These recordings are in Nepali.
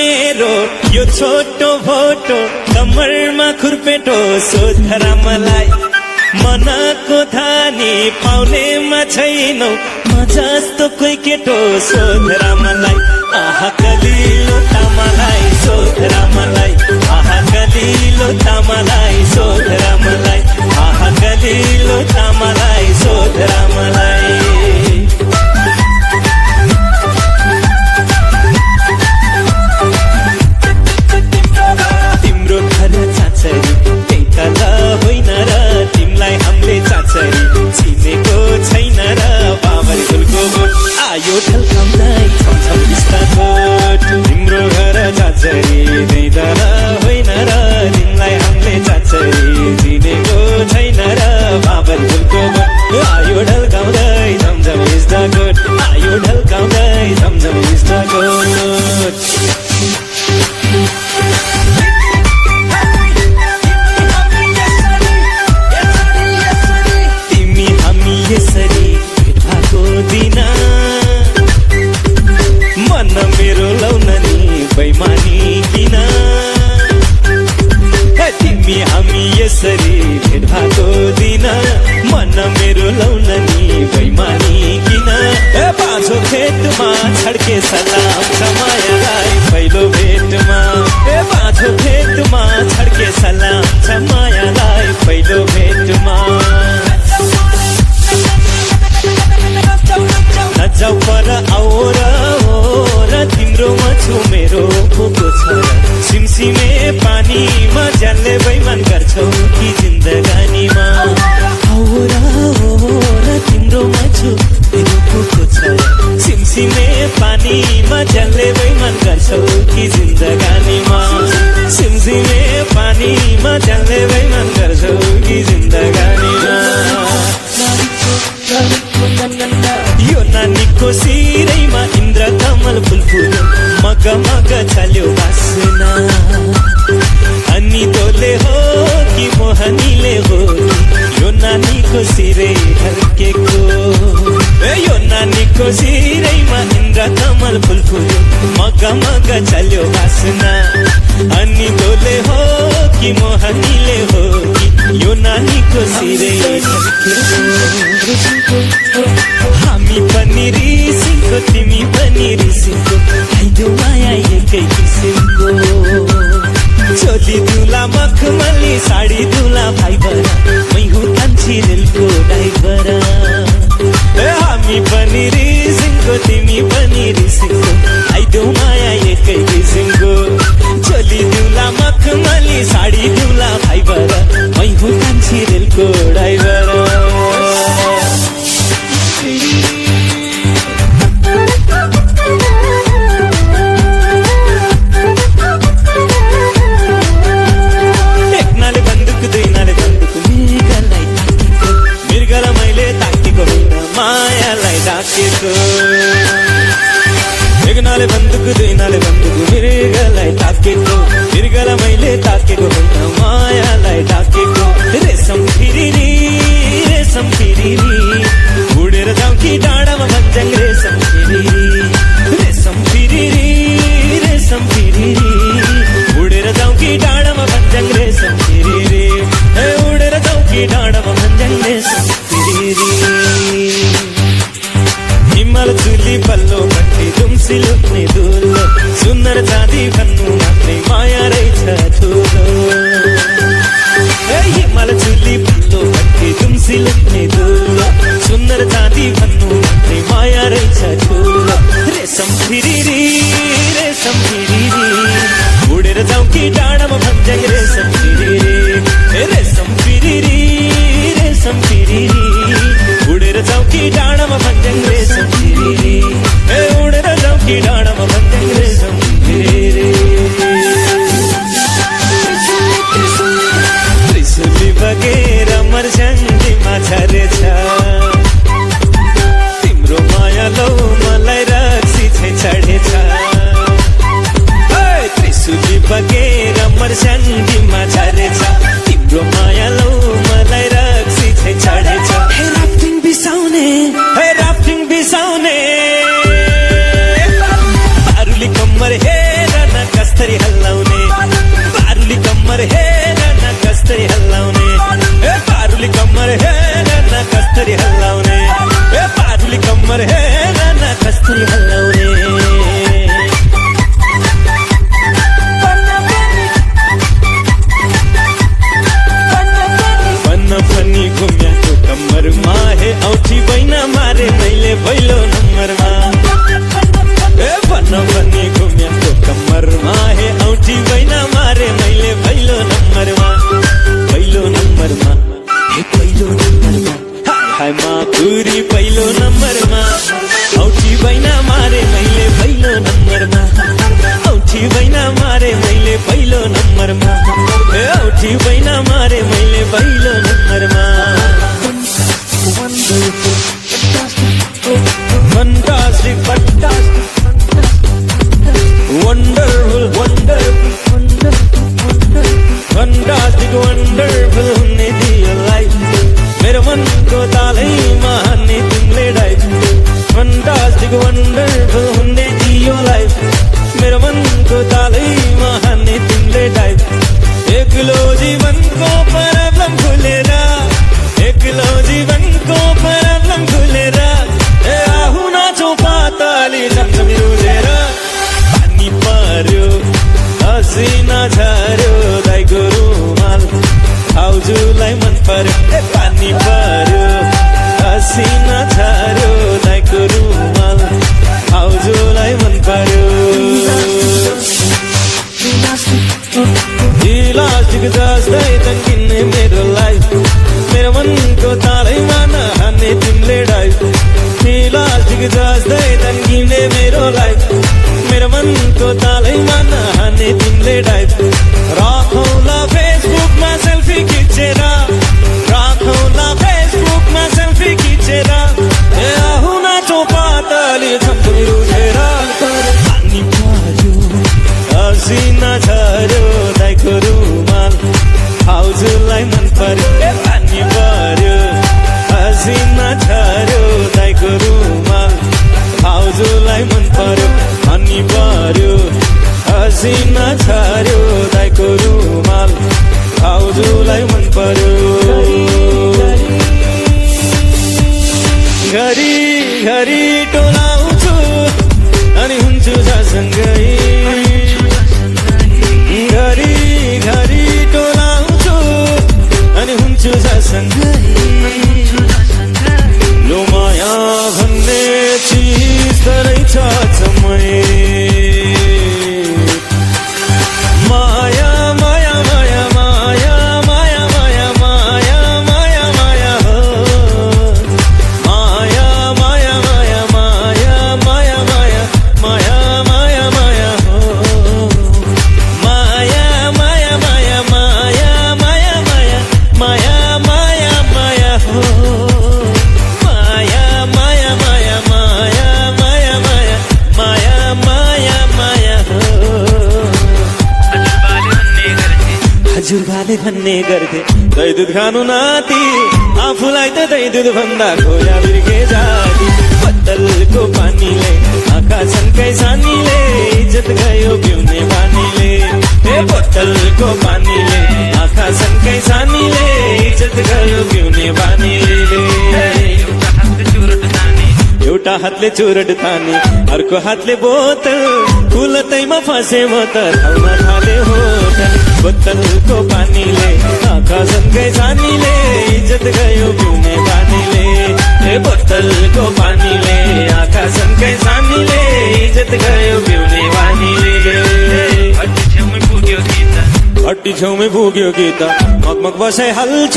मेरो यो छोटो भोटो कम्मरमा खुर्पेटो सोधरा मलाई मनको धानी पाउनेमा छैनौ म जस्तो कोही केटो सोधरा मलाई आहा कलिलो तामालाई सोधरा मलाई आहा कलिलो तामालाई सोधरा मलाई आहा कलिलो तामालाई सोधरा मलाई तिम्रो घर चाचरी त्यही तल होइन र तिमीलाई हामीले चाचरी चिनेको छैन र बाबर फुलको बोट आयो ढल्काउँदै छमछम बिस्तार तिम्रो घर चाचरी त्यही तल होइन र तिमीलाई हामीले चाचरी चिनेको छैन र बाबर फुलको बोट आयो ढल्काउँदै छमछम बिस्तार आयो ढल्काउँदै छमछम बिस्तार यसरी भेट भएको दिन मन मेरो लाउन नि बैमानी किन तिमी हामी यसरी भेट भएको दिन मन मेरो लाउन नि बैमानी किन बाँझो खेतमा छड्के सलाम छ मायालाई पहिलो भेटमा बाँझो खेतमा छड्के सलाम छ मायालाई पहिलो भेटमा नजाऊ पर आऊ र तिम्रो म छु मेरो पोको छ सिमसिमे पानीमा ज्यानले बैमान गर्छौ कि जिन्दगानीमा आऊ र तिम्रो म छु मेरो पोको छ सिमसिमे पानीमा ज्यानले बैमान गर्छौ कि जिन्दगानीमा सिमसिमे पानीमा ज्यानले बैमान गर्छौ कि जिन्दगानीमा यो नानीको शिरैमा इन्द्र कमल फुल फुल्यो मग मग चल्यो बासना अनि तोले हो कि मोहनीले हो यो नानीको शिरै ढल्केको यो नानीको शिरैमा इन्द्र कमल फुल फुल्यो मग मग चल्यो बासना अनि तोले हो कि मोहनीले हो कि यो नानीको शिरै ढल्केको हामी पनि रिसिनको तिमी पनि रिसिनको आइदेऊ माया एकै किसिमको चोली दुला मखमली साडी दुला भाइबर मै हुँ कान्छी रेलको ड्राइभर हामी पनि रिसिनको तिमी पनि रिसिनको आइदेऊ माया एकै किसिमको चोली दुला मखमली साडी दुला भाइबर मै हुँ कान्छी रेलको ड्राइभर एक नाले बन्दुक दुई नाले बन्दुक मृगलाई ताकेको मृगलाई मैले ताकेको होइन मायालाई ताकेको रेशम फिरिरी उडेर जाउँ कि डाँडामा भन्छन् रेशम फिरिरी उडेर जाउँ कि डाँडामा भन्छन् रेशम फिरिरी उडेर जाउँ कि डाँडामा भन्छन् रेशम फिरिरी हिमाल चुली पल्लो भट्टी दुम्सी लुक्ने दुलो सुन्दर चाँदी भन्नु मात्रै माया रहेछ ठुलो हिमाल चुली पल्लो भट्टी दुम्सी लुक्ने दुलो सुन्दर चाँदी भन्नु मात्रै माया रहेछ ठुलो रेशम फिरिरी उडेर जाउँ कि डाँडामा भन्छन् रेशम फिरिरी उडेर जाउँ कि डाँडामा भन्छन् रेशम फिरिरी उडेर जाउँ कि डाँडामा भन्छन् रेशम फिरिरी त्रिशुली बगेर मर्स्याङ्गीमा झरेछ तिम्रो माया लौ मलाई रक्सी चढेछ त्रिशुली बगेर मर्स्याङ्गीमा झरेछ तिम्रो माया लौ मलाई रक्सी चढेछ राफ्टिङ बिसाउने पारुली कम्मर हेर न कस्तरी हल्लाउने पारुली कम्मर हे नाना कस्तरी हल्लाउने पारुली कम्मर हे नाना कस्तरी हल्लाउने पारुली कम्मर हे नाना कस्तरी हल्लाउने पनि घुम्याको कम्मरमा हे औठी बैना मारे मैले पहिलो नम्बरमा पनि घुम्याको कम्मरमा हे औठी बैना मारे मैले पहिलो नम्बरमा हे पहिलो नम्बरमा हाय माकुरी पहिलो नम्बरमा औठी बैना मारे मैले पहिलो नम्बरमा औठी बैना मारे मैले पहिलो नम्बरमा औठी बैना मारे मैले पहिलो नम्बरमा Fantastic, wonderful, fantastic, wonderful हुने दियो लाइफ मेरो मनको तालैमा हान्ने तिमीले डाइभ Fantastic, wonderful हुने दियो लाइफ मेरो मनको तालैमा हान्ने तिमीले डाइभ एक्लो जीवनको प्रब्लम खुलेर एक्लो जीवनको प्रब्लम खुलेर आहु नाचौँ पाताली झम्झमी रुझेर पानी पर्यो हसिना झर्यो दाइको रुमाल भाउजूलाई मन पर्यो पानी पर्यो हसिना झर्यो दाइको रुमाल भाउजूलाई मन पर्यो इलास्टिक जस्तै तन्किने मेरो लाइफ मेरो मनको तालैमा नहान्ने तिमीले डाइभ इलास्टिक जस्तै तन्किने मेरो लाइफ मेरो मनको तालैमा नहान्ने तिमीले डाइभ राखौँला फेसबुकमा सेल्फी खिचेर राखौँला फेसबुकमा सेल्फी खिचेर आहु नाचौँ पाताली झम्झमी रुझेर पानी पर्यो हसिना झर्यो दाइको रुमाल भाउजूलाई मन पर्यो पानी पर्यो हसिना झर्यो दाइको रुमाल भाउजूलाई मन पर्यो पानी पर्यो हसिना झर्यो दाइको रुमाल भाउजूलाई मन पर्यो घरी घरी टोलाउँछु अनि हुन्छु सँगै घरी घरी टोलाउँछु अनि हुन्छु सँगै लो माया भन्ने चिज त रहेछ समय माया माया माया माया माया माया माया माया माया हो माया माया माया माया माया माया माया माया माया हो माया माया माया माया माया माया माया माया माया हो माया माया माया माया माया माया माया माया माया हो हजुरबाले भन्ने गर्थे दही दुध खानु नाति आफूलाई त दही दुध भन्दा खोया बिर्के जाति बोतलको पानीले आँखा छन्कै सानीले इज्जत गयो पिउने बानीले बोतलको पानीले आँखा छन्कै सानीले इज्जत गयो पिउने बानीले एउटा हातले चुरट तानी अर्को हातले बोतल कुलतैमा फसे म त खाउन थाले होटल बोतलको पानीले आँखा सँगै सानीले इज्जत गयो पिउने बानीले बोतलको पानीले आँखा सँगै सानीले इज्जत गयो पिउने बानीले हट्टी छेउमै पुग्यो गीत मगमग बसाइहाल्छ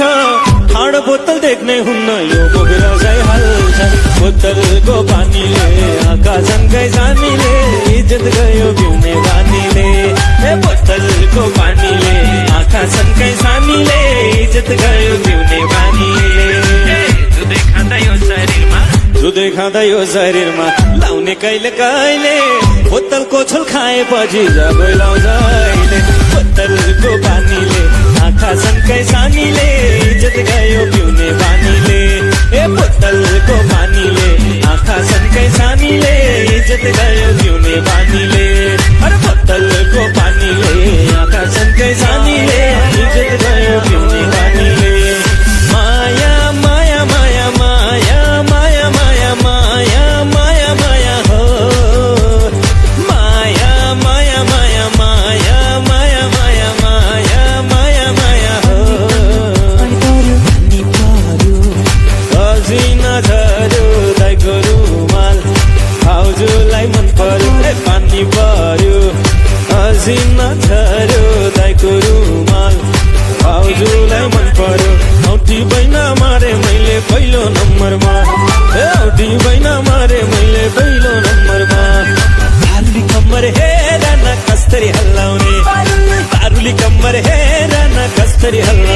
ठाडो बोतल देख्ने हुन्न यो बोकेर जाइहाल्छ बोतलको पानीले आँखा सँगै सानीले इज्जत गयो पिउने बानीले बोतलको पानीले आँखा सँगै सानीले इज्जत गयो पिउने बानीले दुधै खाँदा यो शरीरमा लाउने कहिले कहिले बोतलको छोल खाएपछि जबै लाउँछ अहिले बोतलको पानीले आँखा सँगै सानीले इज्जत गयो पिउने बानीले बोतलको पानीले आँखा सँगै सानीले इज्जत गयो पिउने बानीले बोतलको पानी जानीले इज्जत गयो पिउने बानीले माया माया माया माया माया माया माया माया माया हो माया माया माया माया माया माया माया माया माया हो पानी पर्यो अझै नझर्यो दाइको रुमाल भाउजूलाई मन पर्यो पानी पर्यो अझै नझर्यो दाइको रुमाल भाउजूलाई मन पर्यो औटी बैना मारे मैले पहिलो नम्बरमा औटी बैना मारे मैले पहिलो नम्बरमा दारुली कम्मर हेर न कस्तरी हल्लाउने दारुली कम्मर हेर न कस्तरी हल्लाउने